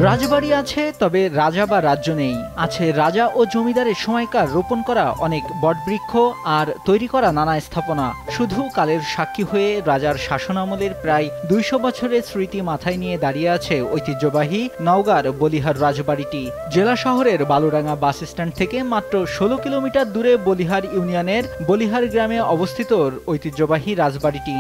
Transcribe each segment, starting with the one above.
রাজবাড়ি আছে, তবে রাজা বা রাজ্য নেই। আছে রাজা ও জমিদারের সময়কার রোপণ করা অনেক বটবৃক্ষ আর তৈরি করা নানা স্থাপনা। শুধু কালের সাক্ষী হয়ে রাজার শাসনামলের প্রায় ২০০ বছরের স্মৃতি মাথায় নিয়ে দাঁড়িয়ে আছে ঐতিহ্যবাহী নওগাঁর বলিহার রাজবাড়িটি। জেলা শহরের বালুডাঙ্গা বাস স্ট্যান্ড থেকে মাত্র ১৬ কিলোমিটার দূরে বলিহার ইউনিয়নের বলিহার গ্রামে অবস্থিত ঐতিহ্যবাহী রাজবাড়িটি।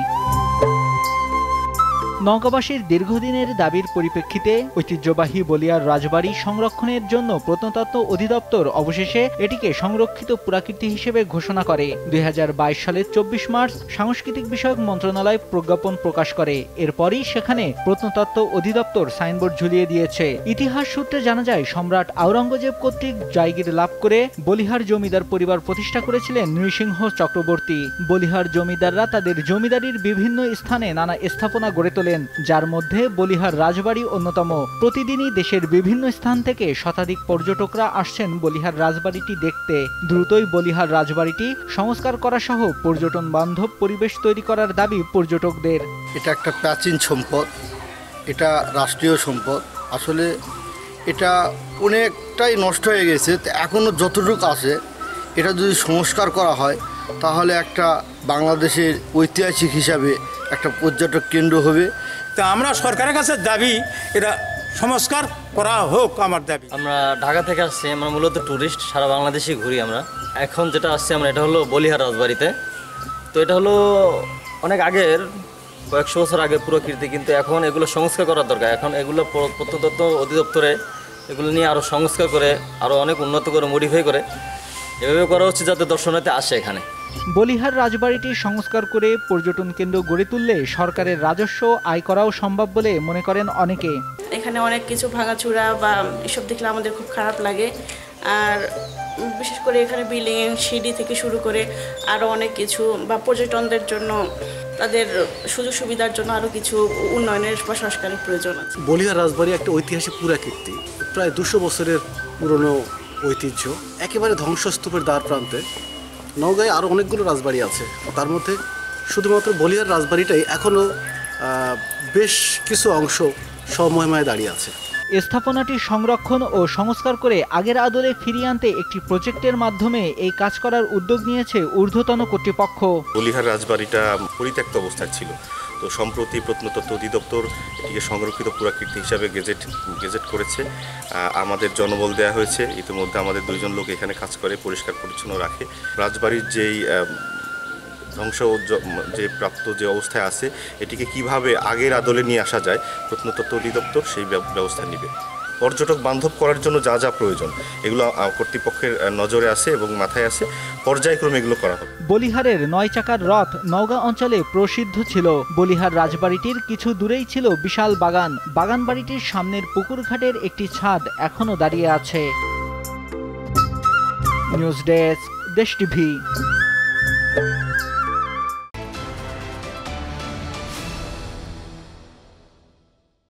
নওগাঁবাসীর দীর্ঘদিনের দাবির পরিপ্রেক্ষিতে ঐতিহ্যবাহী বলিয়ার রাজবাড়ি সংরক্ষণের জন্য প্রত্নতত্ত্ব অধিদপ্তর অবশেষে এটিকে সংরক্ষিত পুরাকীর্তি হিসেবে ঘোষণা করে। ২০২২ সালের ২৪ মার্চ সাংস্কৃতিক বিষয়ক মন্ত্রণালয় প্রজ্ঞাপন প্রকাশ করে। এরপরই সেখানে প্রত্নতত্ত্ব অধিদপ্তর সাইনবোর্ড ঝুলিয়ে দিয়েছে। ইতিহাস সূত্রে জানা যায়, সম্রাট আওরঙ্গজেব কর্তৃক জায়গির লাভ করে বলিহার জমিদার পরিবার প্রতিষ্ঠা করেছিলেন নৃসিংহ চক্রবর্তী। বলিহার জমিদাররা তাদের জমিদারির বিভিন্ন স্থানে নানা স্থাপনা গড়ে তোলেন, যার মধ্যে বলিহার রাজবাড়ি অন্যতম। প্রতিদিনই দেশের বিভিন্ন স্থান থেকে শতাধিক পর্যটকরা আসছেন বলিহার রাজবাড়িটি দেখতে। দ্রুতই বলিহার রাজবাড়িটি সংস্কার করা সহ পর্যটন বান্ধব পরিবেশ তৈরি করার দাবি পর্যটকদের। এটা একটা প্রাচীন সম্পদ, এটা রাষ্ট্রীয় সম্পদ। আসলে এটা অনেকটাই নষ্ট হয়ে গেছে। এখনও যতটুকু আছে, এটা যদি সংস্কার করা হয় তাহলে একটা বাংলাদেশের ঐতিহাসিক হিসাবে একটা পর্যটক কেন্দ্র হবে। তা আমরা সরকারের কাছে দাবি এটা সংস্কার করা হোক, আমার দাবি। আমরা ঢাকা থেকে আসছি, আমরা মূলত ট্যুরিস্ট, সারা বাংলাদেশে ঘুরি আমরা। এখন যেটা আসছি আমরা, এটা হলো বলিহার রাজবাড়িতে। তো এটা হলো অনেক আগের, কয়েকশো বছর আগের পুরাকীর্তি, কিন্তু এখন এগুলো সংস্কার করার দরকার। এখন এগুলো প্রত্নতত্ত্ব অধিদপ্তরে এগুলো নিয়ে আরও সংস্কার করে, আরও অনেক উন্নত করে, মডিফাই করে এভাবে করা হচ্ছে যাতে দর্শনার্থী আসে এখানে। বলিহার রাজবাড়িটি সংস্কার করে পর্যটন কেন্দ্র গড়ে তুললে সরকারের রাজস্ব আয় করাও সম্ভব বলে মনে করেন অনেকে। এখানে অনেক কিছু ভাঙাচোরা বা এসব দেখলে আমাদের খুব খারাপ লাগে। আর বিশেষ করে এখানে বিল্ডিং, সিঁড়ি থেকে শুরু করে আরও অনেক কিছু, বা পর্যটনদের জন্য তাদের সুযোগ সুবিধার জন্য আরও কিছু উন্নয়নের বা সংস্কারের প্রয়োজন আছে। বলিহার রাজবাড়ি একটা ঐতিহাসিক পুরাকীর্তি, প্রায় ২০০ বছরের পুরনো ঐতিহ্য, একেবারে ধ্বংসস্তূপের দ্বার প্রান্তে। নওগাঁয় আরও অনেকগুলো রাজবাড়ি আছে, তার মধ্যে শুধুমাত্র বলিহার রাজবাড়িটাই এখনও বেশ কিছু অংশ স্বমহিমায় দাঁড়িয়ে আছে। স্থাপনাটি সংরক্ষণ ও সংস্কার করে আগের আদলে ফিরিয়ে আনতে একটি প্রজেক্টের মাধ্যমে এই কাজ করার উদ্যোগ নিয়েছে ঊর্ধ্বতন কর্তৃপক্ষ। বলিহার রাজবাড়িটা পরিত্যক্ত অবস্থায় ছিল, তো সম্প্রতি প্রত্নতত্ত্ব অধিদপ্তর এটিকে সংরক্ষিত পুরাকীর্তি হিসাবে গেজেট করেছে। আমাদের জনবল দেওয়া হয়েছে, ইতিমধ্যে আমাদের 2জন লোক এখানে কাজ করে, পরিষ্কার পরিচ্ছন্ন রাখে। রাজবাড়ির যেই ধ্বংস যে প্রাপ্ত যে অবস্থায় আছে, এটিকে কিভাবে আগের আদলে নিয়ে আসা যায়, প্রত্নতত্ত্ব অধিদপ্তর সেই ব্যবস্থা নেবে। পর্যটক বান্ধব করার জন্য যা যা প্রয়োজন এগুলো কর্তৃপক্ষের নজরে আছে এবং মাথায় আছে, পর্যায়ক্রমে এগুলো করা হবে। বলিহারের ৯ চাকার রথ নওগাঁ অঞ্চলে প্রসিদ্ধ ছিল। বলিহার রাজবাড়িটির কিছু দূরেই ছিল বিশাল বাগান। বাগান বাড়িটির সামনের পুকুর ঘাটের একটি ছাদ এখনো দাঁড়িয়ে আছে। নিউজ ডেস্ক, দেশ টিভি।